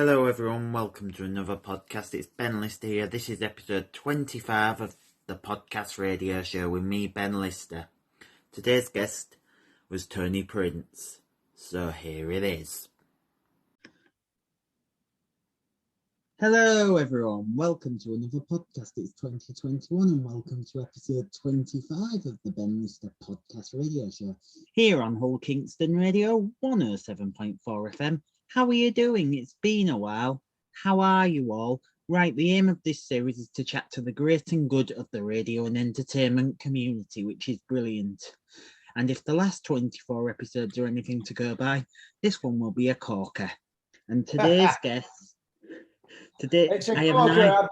Hello everyone, welcome to another podcast. It's Ben Lister here. This is episode 25 of the podcast radio show with me, Ben Lister. Today's guest was Tony Prince. So here it is. Hello everyone, welcome to another podcast. It's 2021 and welcome to episode 25 of the Ben Lister podcast radio show here on Hull Kingston Radio 107.4 FM. How are you doing? It's been a while. How are you all? Right, the aim of this series is to chat to the great and good of the radio and entertainment community, which is brilliant. And if the last 24 episodes are anything to go by, this one will be a corker. And today's guest... It's a corker.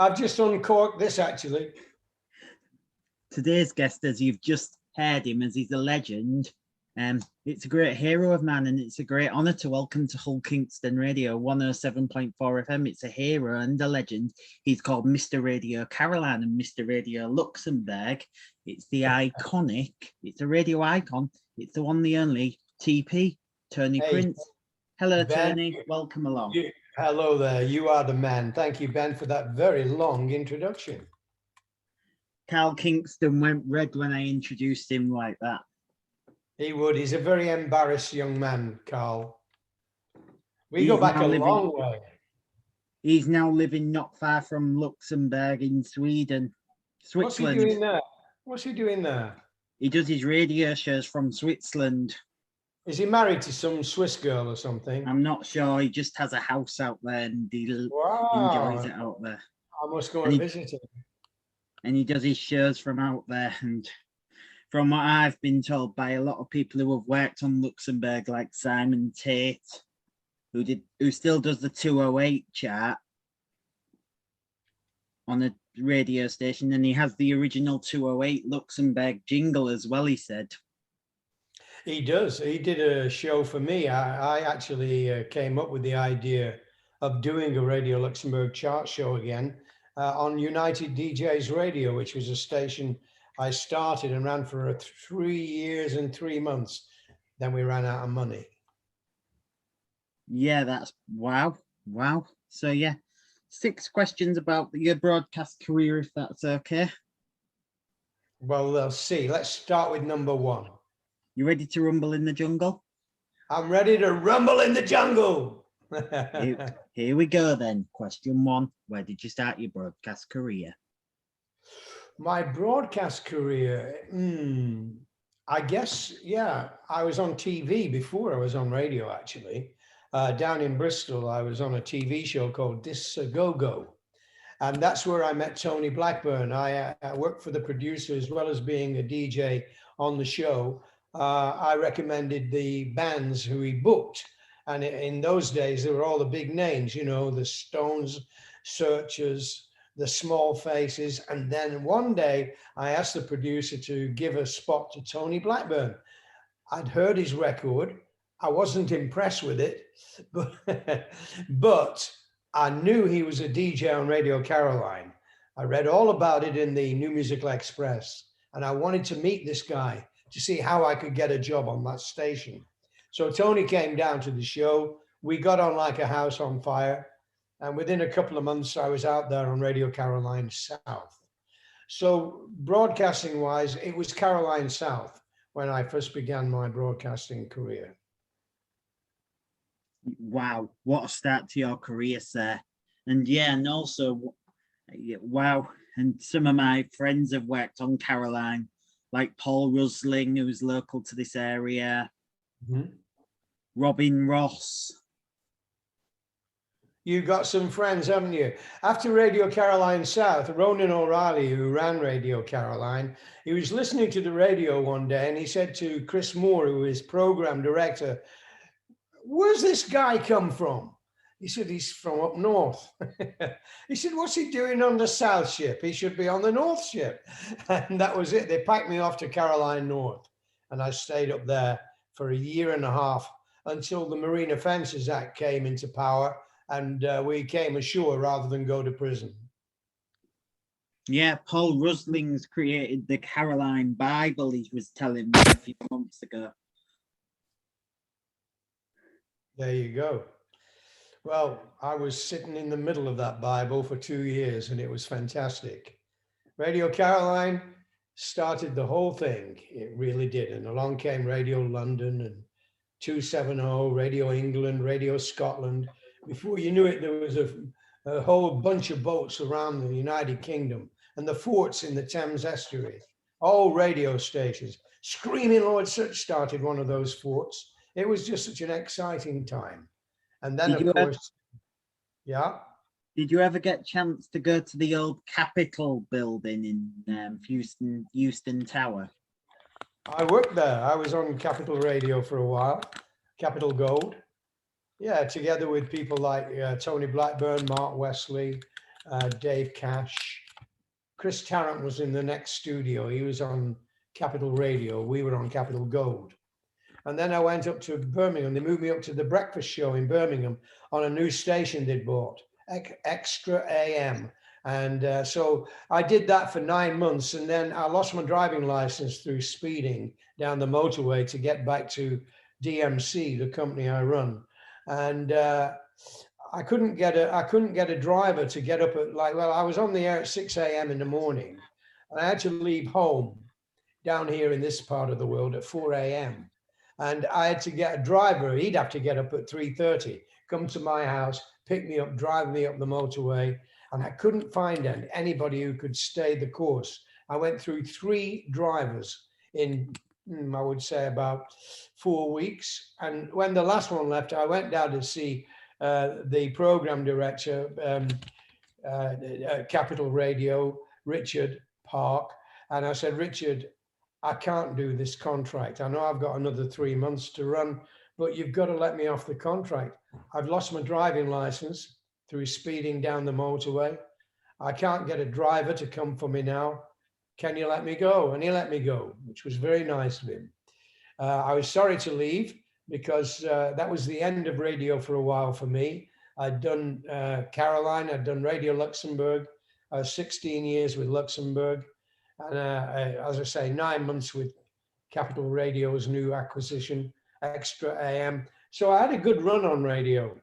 I've just uncorked this actually. Today's guest, as you've just heard him, as he's a legend, it's a great hero of man, and it's a great honour to welcome to Hull Kingston Radio 107.4 FM. It's a hero and a legend. He's called Mr. Radio Caroline and Mr. Radio Luxembourg. It's the iconic, it's a radio icon. It's the one, the only TP, Tony Prince. Hello, Ben, Tony. Welcome along. Hello there. You are the man. Thank you, Ben, for that very long introduction. Carl Kingston went red when I introduced him like that. He would. He's a very embarrassed young man, Carl. We go back a long way. He's now living not far from Luxembourg in Switzerland. What's he doing there? What's he doing there? He does his radio shows from Switzerland. Is he married to some Swiss girl or something? I'm not sure. He just has a house out there and he enjoys it out there. I must go and visit him. And he does his shows from out there. And from what I've been told by a lot of people who have worked on Luxembourg, like Simon Tate, who still does the 208 chart on a radio station, and he has the original 208 Luxembourg jingle as well, he said. He does. He did a show for me. I actually came up with the idea of doing a Radio Luxembourg chart show again on United DJs Radio, which was a station I started and ran for 3 years and 3 months. Then we ran out of money. Yeah, that's wow. So yeah, 6 questions about your broadcast career, if that's okay. Well, let's see. Let's start with number 1. You ready to rumble in the jungle? I'm ready to rumble in the jungle. Here we go then. Question 1. Where did you start your broadcast career? My broadcast career, I guess, yeah, I was on TV before I was on radio, actually. Down in Bristol, I was on a TV show called This Go-Go. And that's where I met Tony Blackburn. I worked for the producer as well as being a DJ on the show. I recommended the bands who he booked. And in those days, there were all the big names, you know, the Stones, Searchers, the Small Faces. And then one day I asked the producer to give a spot to Tony Blackburn. I'd heard his record. I wasn't impressed with it, but I knew he was a DJ on Radio Caroline. I read all about it in the New Musical Express, and I wanted to meet this guy to see how I could get a job on that station. So Tony came down to the show. We got on like a house on fire. And within a couple of months, I was out there on Radio Caroline South. So broadcasting wise, it was Caroline South when I first began my broadcasting career. Wow, what a start to your career, sir. And yeah, and also, wow. And some of my friends have worked on Caroline, like Paul Rusling, who's local to this area, Robin Ross. You got some friends, haven't you? After Radio Caroline South, Ronan O'Reilly, who ran Radio Caroline, he was listening to the radio one day and he said to Chris Moore, who is program director, "Where's this guy come from?" He said, "He's from up north." He said, "What's he doing on the south ship? He should be on the north ship." And that was it. They packed me off to Caroline North. And I stayed up there for 1.5 years until the Marine Offences Act came into power and we came ashore rather than go to prison. Yeah, Paul Rusling's created the Caroline Bible, he was telling me a few months ago. There you go. Well, I was sitting in the middle of that Bible for 2 years and it was fantastic. Radio Caroline started the whole thing. It really did. And along came Radio London and 270, Radio England, Radio Scotland. Before you knew it, there was a whole bunch of boats around the United Kingdom and the forts in the Thames estuary, all radio stations. Screaming Lord Such started one of those forts. It was just such an exciting time. And then, of course, yeah. Did you ever get a chance to go to the old Capitol building in Euston Tower? I worked there. I was on Capital Radio for a while, Capital Gold. Yeah, together with people like Tony Blackburn, Mark Wesley, Dave Cash. Chris Tarrant was in the next studio. He was on Capital Radio. We were on Capital Gold. And then I went up to Birmingham. They moved me up to the breakfast show in Birmingham on a new station they'd bought, Extra AM. And so I did that for 9 months. And then I lost my driving license through speeding down the motorway to get back to DMC, the company I run. And I couldn't get a driver to get up at I was on the air at 6 a.m. in the morning. And I had to leave home down here in this part of the world at 4 a.m. And I had to get a driver. He'd have to get up at 3:30, come to my house, pick me up, drive me up the motorway. And I couldn't find anybody who could stay the course. I went through 3 drivers in, I would say, about 4 weeks. And when the last one left, I went down to see the program director at Capital Radio, Richard Park. And I said, Richard, I can't do this contract. I know I've got another 3 months to run, but you've got to let me off the contract. I've lost my driving license through speeding down the motorway. I can't get a driver to come for me now. Can you let me go? And he let me go, which was very nice of him. I was sorry to leave because that was the end of radio for a while for me. I'd done Caroline, I'd done Radio Luxembourg. I was 16 years with Luxembourg. And as I say, 9 months with Capital Radio's new acquisition, Extra AM. So I had a good run on radio.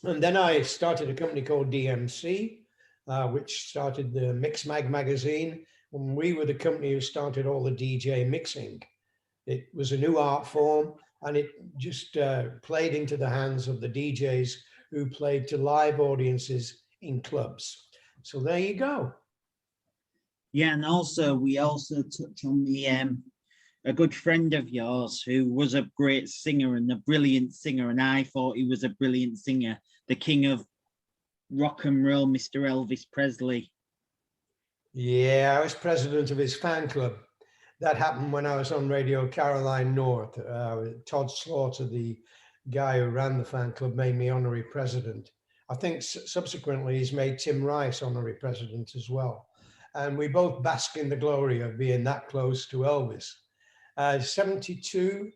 And then I started a company called DMC, which started the Mix Mag magazine. And we were the company who started all the DJ mixing. It was a new art form, and it just played into the hands of the DJs who played to live audiences in clubs. So there you go. Yeah, and also we also touch on the a good friend of yours who was a great singer and a brilliant singer, and I thought he was a brilliant singer, the king of rock and roll, Mr. Elvis Presley. Yeah, I was president of his fan club. That happened when I was on Radio Caroline North. Todd Slaughter, the guy who ran the fan club, made me honorary president. I think subsequently he's made Tim Rice honorary president as well. And we both bask in the glory of being that close to Elvis. 72,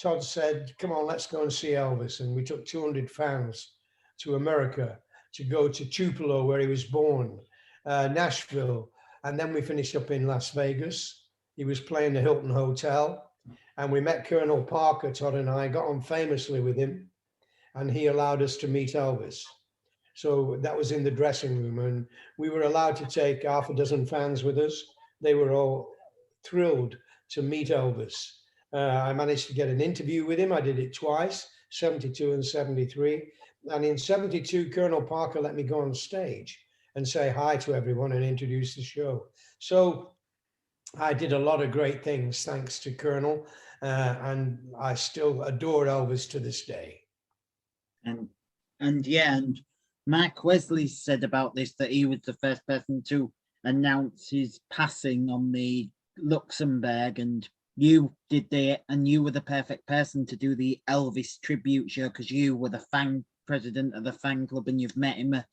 Todd said, come on, let's go and see Elvis. And we took 200 fans to America to go to Tupelo, where he was born, Nashville. And then we finished up in Las Vegas. He was playing the Hilton Hotel. And we met Colonel Parker, Todd and I, got on famously with him. And he allowed us to meet Elvis. So that was in the dressing room, and we were allowed to take half a dozen fans with us. They were all thrilled to meet Elvis. I managed to get an interview with him. I did it twice, 72 and 73. And in 72, Colonel Parker let me go on stage and say hi to everyone and introduce the show. So I did a lot of great things thanks to Colonel, and I still adore Elvis to this day. And Mark Wesley said about this that he was the first person to announce his passing on the Luxembourg, and you did and you were the perfect person to do the Elvis tribute show because you were the president of the fan club and you've met him a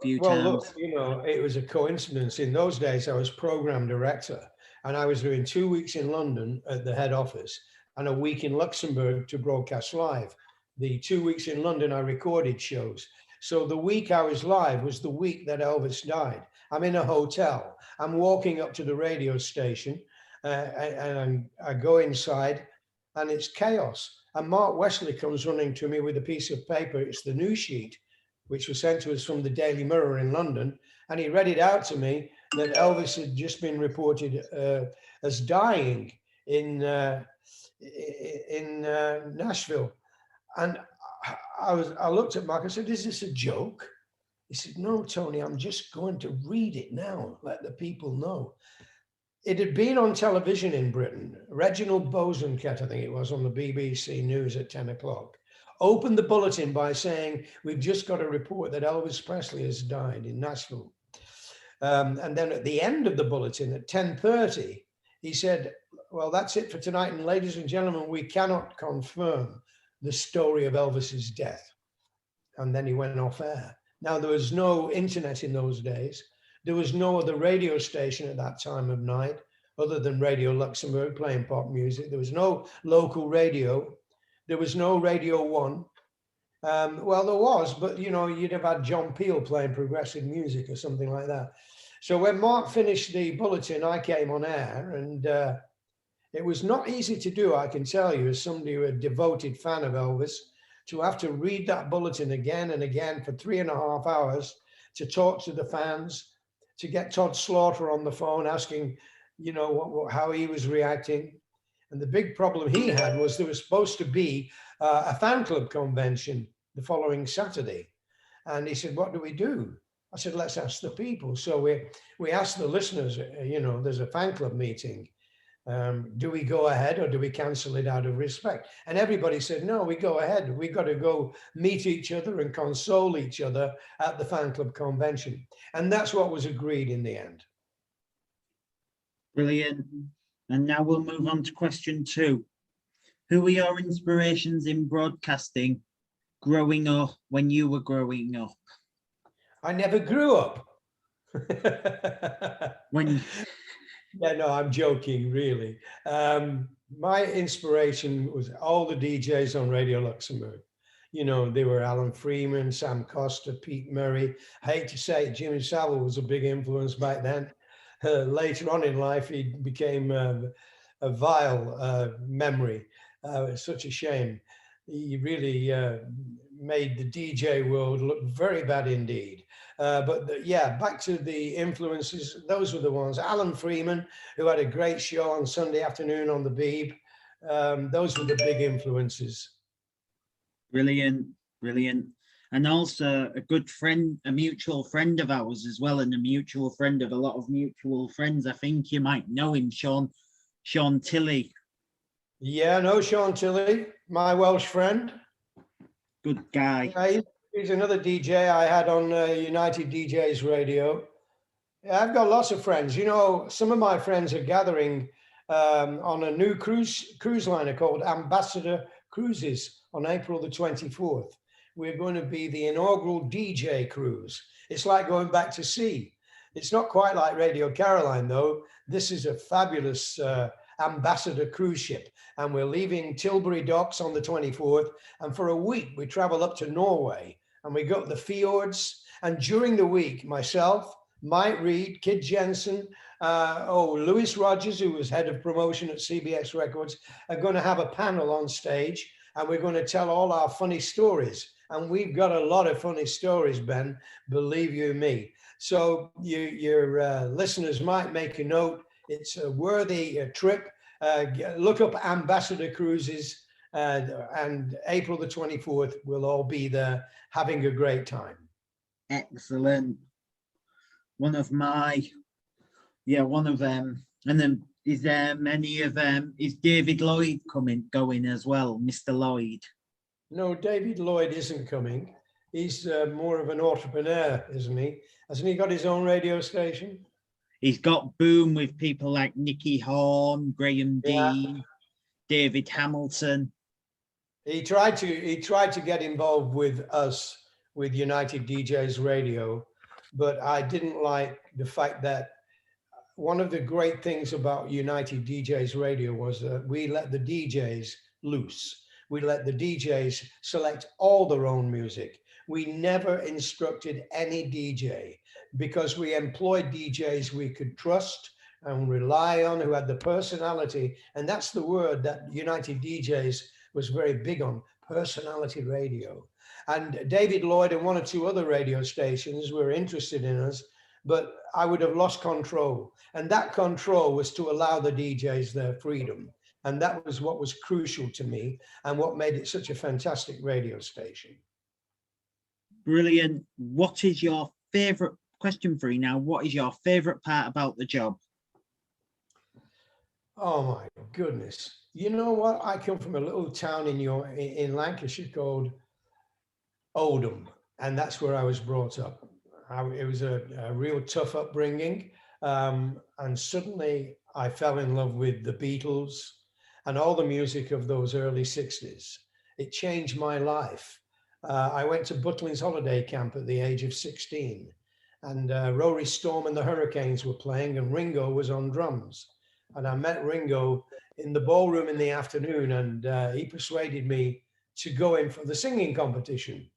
few times. Well, look, you know, it was a coincidence. In those days, I was program director, and I was doing 2 weeks in London at the head office and a week in Luxembourg to broadcast live. The 2 weeks in London, I recorded shows. So the week I was live was the week that Elvis died. I'm in a hotel. I'm walking up to the radio station and I go inside and it's chaos. And Mark Wesley comes running to me with a piece of paper. It's the news sheet. which was sent to us from the Daily Mirror in London. And he read it out to me that Elvis had just been reported as dying in Nashville. And I looked at Mark and said, "Is this a joke?" He said, "No, Tony, I'm just going to read it now, let the people know." It had been on television in Britain. Reginald Bosanquet, I think it was, on the BBC News at 10 o'clock, opened the bulletin by saying, "We've just got a report that Elvis Presley has died in Nashville." And then at the end of the bulletin at 10:30, he said, "Well, that's it for tonight. And ladies and gentlemen, we cannot confirm the story of Elvis's death." And then he went off air. Now, there was no internet in those days. There was no other radio station at that time of night other than Radio Luxembourg playing pop music. There was no local radio. There was no Radio 1. Well, there was, but you'd have had John Peel playing progressive music or something like that. So when Mark finished the bulletin, I came on air, and it was not easy to do, I can tell you, as somebody who was a devoted fan of Elvis, to have to read that bulletin again and again for 3.5 hours, to talk to the fans, to get Todd Slaughter on the phone asking, how he was reacting. And the big problem he had was there was supposed to be a fan club convention the following Saturday. And he said, "What do we do?" I said, "Let's ask the people." So we asked the listeners, there's a fan club meeting. Do we go ahead or do we cancel it out of respect? And everybody said, "No, we go ahead. We got to go meet each other and console each other at the fan club convention." And that's what was agreed in the end. Brilliant. And now we'll move on to question 2. Who were your inspirations in broadcasting growing up when you were growing up? I never grew up. Yeah, no, I'm joking, really. My inspiration was all the DJs on Radio Luxembourg. They were Alan Freeman, Sam Costa, Pete Murray. I hate to say it, Jimmy Savile was a big influence back then. Later on in life, he became a vile memory. It's such a shame. He really made the DJ world look very bad indeed. Back to the influences. Those were the ones. Alan Freeman, who had a great show on Sunday afternoon on the Beeb. Those were the big influences. Brilliant. And also a good friend, a mutual friend of ours as well, and a mutual friend of a lot of mutual friends. I think you might know him, Sean Tilley. Yeah, no, Sean Tilley, my Welsh friend. Good guy. He's another DJ I had on United DJs radio. Yeah, I've got lots of friends. Some of my friends are gathering on a new cruise liner called Ambassador Cruises on April the 24th. We're going to be the inaugural DJ cruise. It's like going back to sea. It's not quite like Radio Caroline, though. This is a fabulous Ambassador cruise ship, and we're leaving Tilbury docks on the 24th, and for a week we travel up to Norway, and we go to the fjords, and during the week myself, Mike Reed, Kid Jensen, Louis Rogers, who was head of promotion at CBS Records, are going to have a panel on stage, and we're going to tell all our funny stories. And we've got a lot of funny stories, Ben, believe you me. So your listeners might make a note. It's a worthy trip. Look up Ambassador Cruises, and April the 24th, we'll all be there having a great time. Excellent. One of them. And then is there many of them? Is David Lloyd going as well, Mr. Lloyd? No, David Lloyd isn't coming. He's more of an entrepreneur, isn't he? Hasn't he got his own radio station? He's got Boom with people like Nicky Horn, Graham Dean, David Hamilton. He tried to get involved with us, with United DJs Radio, but I didn't like the fact that one of the great things about United DJs Radio was that we let the DJs loose. We let the DJs select all their own music. We never instructed any DJ because we employed DJs we could trust and rely on, who had the personality. And that's the word that United DJs was very big on, personality radio. And David Lloyd and one or two other radio stations were interested in us, but I would have lost control. And that control was to allow the DJs their freedom. And that was what was crucial to me and what made it such a fantastic radio station. Brilliant. What is your favorite question for you now? What is your favorite part about the job? Oh my goodness. You know what? I come from a little town in Lancashire called Oldham, and that's where I was brought up. It was a real tough upbringing. And suddenly I fell in love with the Beatles and all the music of those early 60s. It changed my life. I went to Butlins holiday camp at the age of 16, and Rory Storm and the Hurricanes were playing, and Ringo was on drums. And I met Ringo in the ballroom in the afternoon, and he persuaded me to go in for the singing competition.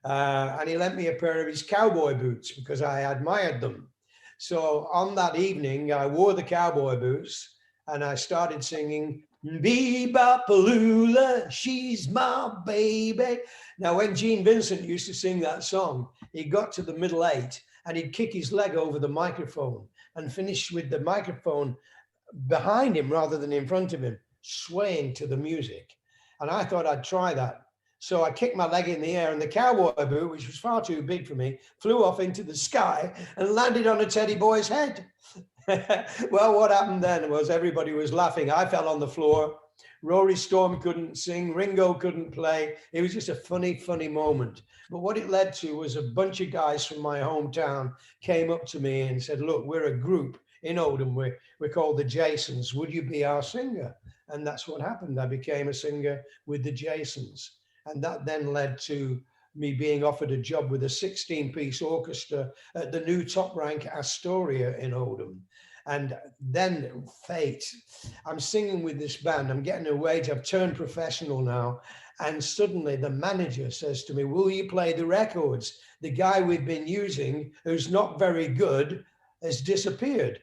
And he lent me a pair of his cowboy boots because I admired them. So on that evening, I wore the cowboy boots and I started singing, Bee-bop-a-lula, she's my baby. Now, when Gene Vincent used to sing that song, he got to the middle eight and he'd kick his leg over the microphone and finish with the microphone behind him rather than in front of him, swaying to the music. And I thought I'd try that. So I kicked my leg in the air and the cowboy boot, which was far too big for me, flew off into the sky and landed on a teddy boy's head. Well, what happened then was everybody was laughing. I fell on the floor. Rory Storm couldn't sing. Ringo couldn't play. It was just a funny, funny moment. But what it led to was a bunch of guys from my hometown came up to me and said, look, we're a group in Oldham. We're called the Jasons. Would you be our singer? And that's what happened. I became a singer with the Jasons. And that then led to me being offered a job with a 16-piece orchestra at the new top rank Astoria in Oldham. And then fate, I'm singing with this band, I'm getting a wage, I've turned professional now. And suddenly the manager says to me, will you play the records? The guy we've been using, who's not very good, has disappeared.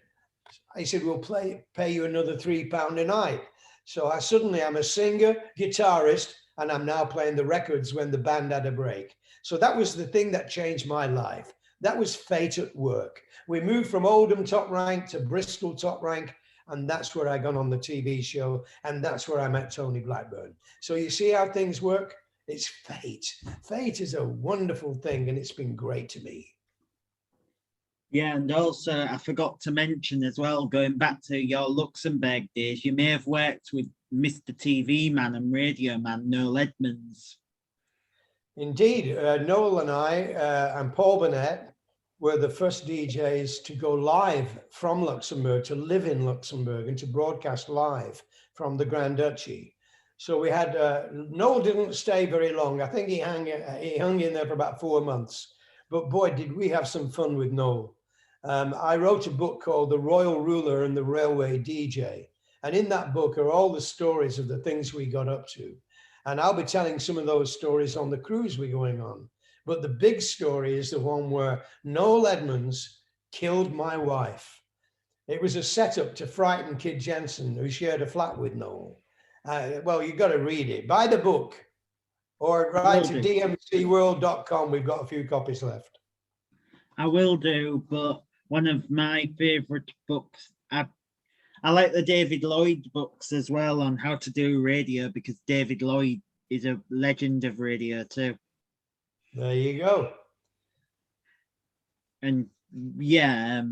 I said, we'll pay you another £3 a night. So I'm a singer, guitarist, and I'm now playing the records when the band had a break. So that was the thing that changed my life. That was fate at work. We moved from Oldham top rank to Bristol top rank, and that's where I got on the TV show, and that's where I met Tony Blackburn. So you see how things work? It's fate. Fate is a wonderful thing, and it's been great to me. Yeah, and also I forgot to mention as well, going back to your Luxembourg days, you may have worked with Mr. TV man and radio man, Noel Edmonds. Indeed, Noel and I and Paul Burnett were the first DJs to go live from Luxembourg, to live in Luxembourg and to broadcast live from the Grand Duchy. So we had, Noel didn't stay very long. I think he hung in there for about 4 months. But boy, did we have some fun with Noel. I wrote a book called The Royal Ruler and the Railway DJ. And in that book are all the stories of the things we got up to. And I'll be telling some of those stories on the cruise we're going on. But the big story is the one where Noel Edmonds killed my wife. It was a setup to frighten Kid Jensen, who shared a flat with Noel. Well, you've got to read it. Buy the book or write to dmcworld.com. We've got a few copies left. I will do, but one of my favourite books, I like the David Lloyd books as well on how to do radio, because David Lloyd is a legend of radio too. There you go. And yeah,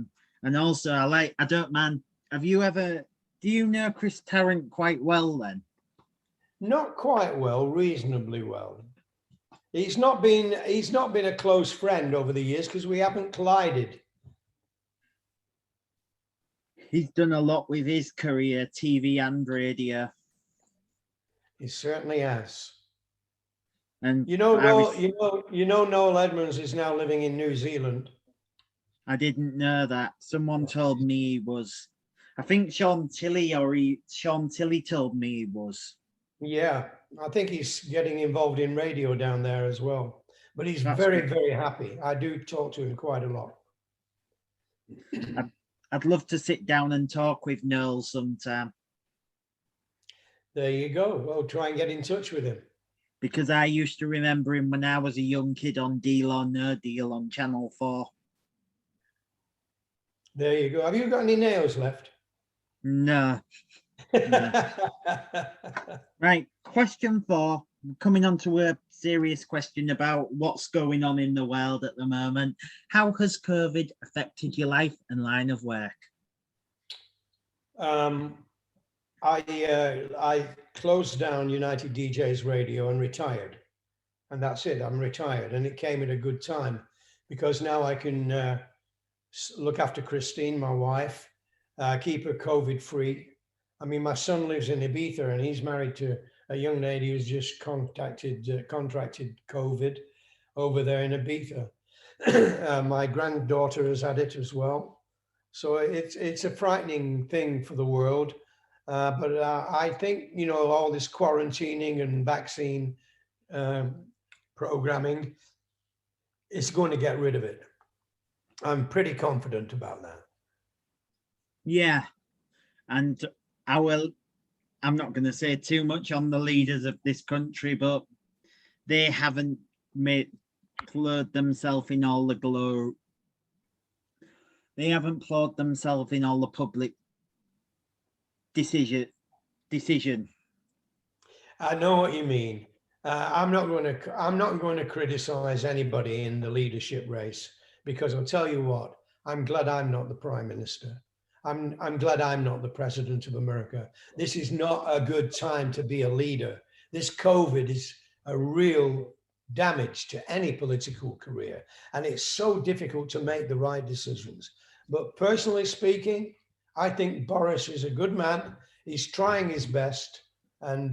and also I don't mind. Do you know Chris Tarrant quite well then? Not quite well, reasonably well. He's not been a close friend over the years because we haven't collided. He's done a lot with his career, TV and radio. He certainly has. And Noel Edmonds is now living in New Zealand. I didn't know that. Someone told me he was. I think Sean Tilley told me he was. Yeah, I think he's getting involved in radio down there as well. But he's very, very happy. I do talk to him quite a lot. I'd love to sit down and talk with Noel sometime. There you go. Well, try and get in touch with him. because I used to remember him when I was a young kid on Deal or No Deal on Channel 4. There you go. Have you got any nails left? No. Right, question 4. Coming on to a serious question about what's going on in the world at the moment. How has COVID affected your life and line of work? I closed down United DJs Radio and retired, and that's it. I'm retired, and it came at a good time because now I can look after Christine, my wife, keep her COVID free. I mean, my son lives in Ibiza, and he's married to a young lady who's just contracted COVID over there in Ibiza. My granddaughter has had it as well. So it's a frightening thing for the world. But I think, you know, all this quarantining and vaccine programming is going to get rid of it. I'm pretty confident about that. Yeah, and I'm not going to say too much on the leaders of this country, but they haven't plowed themselves in all the glory. They haven't plowed themselves in all the public decision. I know what you mean. I'm not going to criticize anybody in the leadership race, because I'll tell you what, I'm glad I'm not the prime minister. I'm glad I'm not the president of America. This is not a good time to be a leader. This COVID is a real damage to any political career, and it's so difficult to make the right decisions. But personally speaking, I think Boris is a good man. He's trying his best, and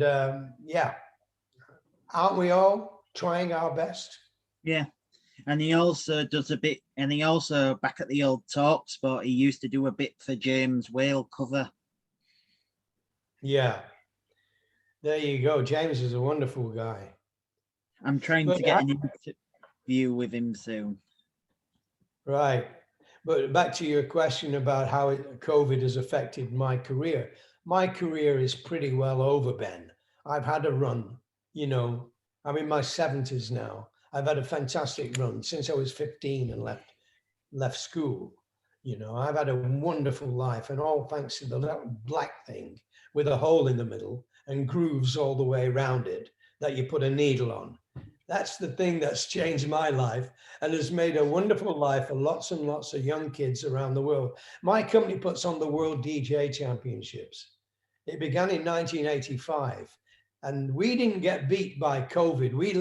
yeah, aren't we all trying our best? Yeah. And he also does a bit, and he also, back at the old talk spot, he used to do a bit for James Whale cover. Yeah. There you go. James is a wonderful guy. I'm trying to get an interview with him soon. Right. But back to your question about how COVID has affected my career. My career is pretty well over, Ben. I've had a run, you know, I'm in my 70s now. I've had a fantastic run since I was 15 and left school. You know, I've had a wonderful life, and all thanks to the little black thing with a hole in the middle and grooves all the way around it that you put a needle on. That's the thing that's changed my life and has made a wonderful life for lots and lots of young kids around the world. My company puts on the World DJ Championships. It began in 1985. And we didn't get beat by COVID. We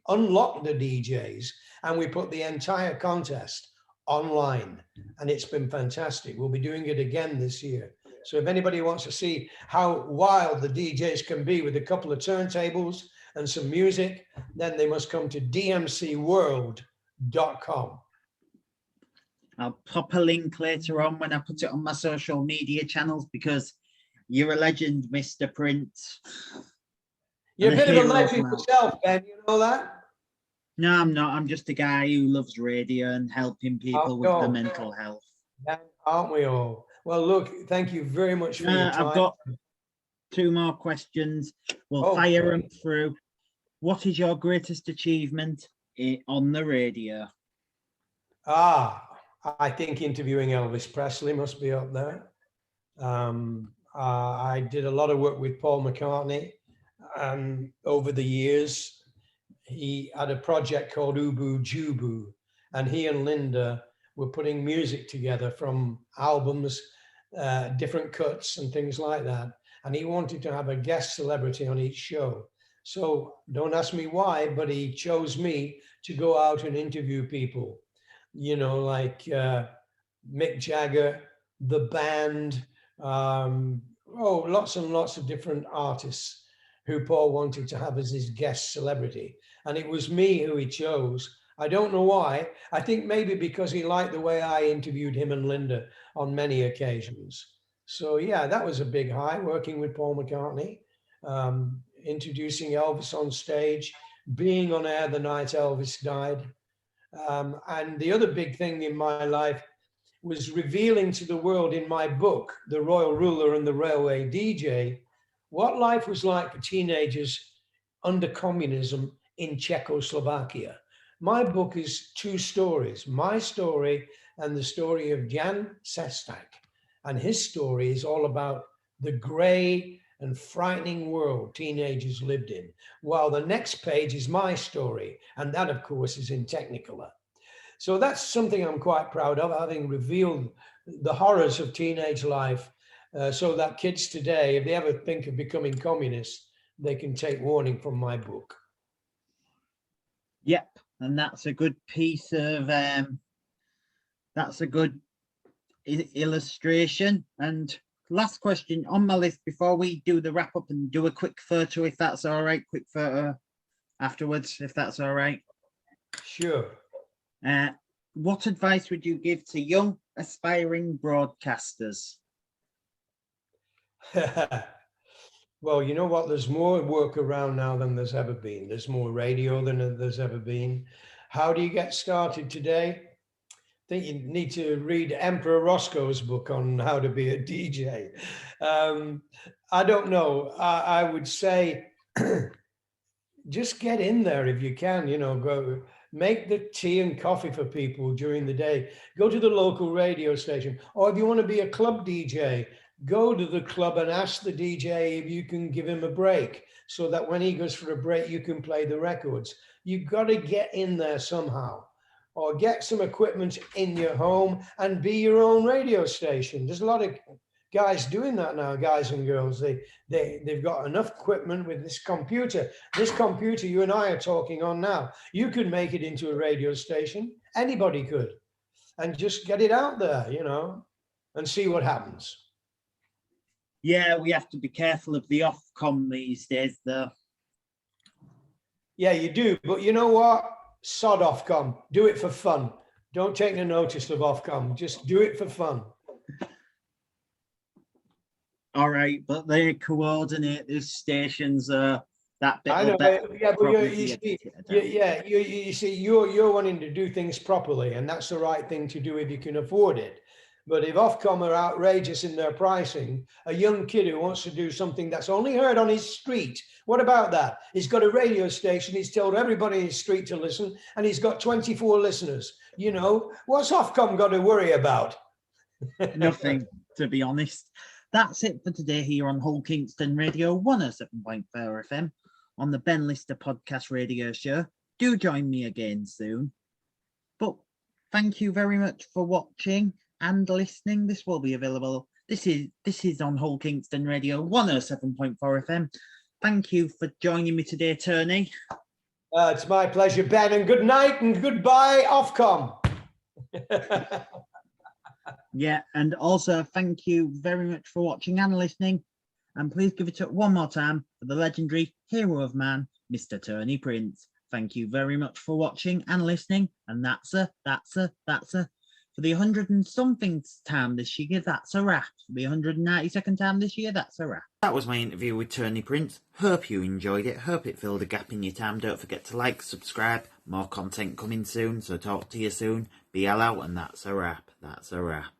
unlocked the DJs and we put the entire contest online, and it's been fantastic. We'll be doing it again this year. So if anybody wants to see how wild the DJs can be with a couple of turntables and some music, then they must come to dmcworld.com. I'll pop a link later on when I put it on my social media channels, because you're a legend, Mr. Prince. You're a bit of a legend yourself, Ben, you know that? No, I'm not. I'm just a guy who loves radio and helping people with their mental health. Ben, aren't we all? Well, look, thank you very much for your time. I've got 2 more questions. We'll fire them through. What is your greatest achievement on the radio? I think interviewing Elvis Presley must be up there. I did a lot of work with Paul McCartney over the years. He had a project called Ubu Jubu, and he and Linda were putting music together from albums, different cuts and things like that. And he wanted to have a guest celebrity on each show. So don't ask me why, but he chose me to go out and interview people, you know, like Mick Jagger, the band, lots and lots of different artists who Paul wanted to have as his guest celebrity. And it was me who he chose. I don't know why. I think maybe because he liked the way I interviewed him and Linda on many occasions. So yeah, that was a big high, working with Paul McCartney, introducing Elvis on stage, being on air the night Elvis died. And the other big thing in my life was revealing to the world in my book, The Royal Ruler and the Railway DJ, what life was like for teenagers under communism in Czechoslovakia. My book is two stories, my story and the story of Jan Sestak. And his story is all about the grey and frightening world teenagers lived in, while the next page is my story. And that, of course, is in Technicolor. So that's something I'm quite proud of, having revealed the horrors of teenage life so that kids today, if they ever think of becoming communists, they can take warning from my book. Yep, and that's a good piece of that's a good illustration. And last question on my list before we do the wrap up and do a quick photo, if that's all right. Quick photo afterwards, if that's all right. Sure. What advice would you give to young aspiring broadcasters? Well, you know what? There's more work around now than there's ever been. There's more radio than there's ever been. How do you get started today? I think you need to read Emperor Roscoe's book on how to be a DJ. I don't know. I would say just get in there if you can, go make the tea and coffee for people during the day. Go to the local radio station. Or if you want to be a club DJ, go to the club and ask the DJ if you can give him a break so that when he goes for a break, you can play the records. You've got to get in there somehow, or get some equipment in your home and be your own radio station. There's a lot of guys doing that now, guys and girls. They've got enough equipment with this computer. This computer you and I are talking on now, you could make it into a radio station. Anybody could. And just get it out there, and see what happens. Yeah, we have to be careful of the Ofcom these days, though. Yeah, you do. But you know what? Sod Ofcom. Do it for fun. Don't take no notice of Ofcom. Just do it for fun. All right, but they coordinate these stations. That bit. I know, yeah, but you see, you're wanting to do things properly, and that's the right thing to do if you can afford it. But if Ofcom are outrageous in their pricing, a young kid who wants to do something that's only heard on his street, what about that? He's got a radio station, he's told everybody in his street to listen, and he's got 24 listeners. What's Ofcom got to worry about? Nothing, to be honest. That's it for today here on Hull Kingston Radio 107.4 FM on the Ben Lister Podcast Radio Show. Do join me again soon. But thank you very much for watching and listening. This will be available. This is on Hull Kingston Radio 107.4 FM. Thank you for joining me today, Tony. It's my pleasure, Ben, and good night and goodbye, Ofcom. Yeah, and also thank you very much for watching and listening. And please give it up one more time for the legendary hero of man, Mr. Tony Prince. Thank you very much for watching and listening. And that's a for the 100 and something time this year, that's a wrap. For the 192nd time this year, that's a wrap. That was my interview with Tony Prince. Hope you enjoyed it. Hope it filled a gap in your time. Don't forget to like, subscribe. More content coming soon, so talk to you soon. Be all out, and that's a wrap. That's a wrap.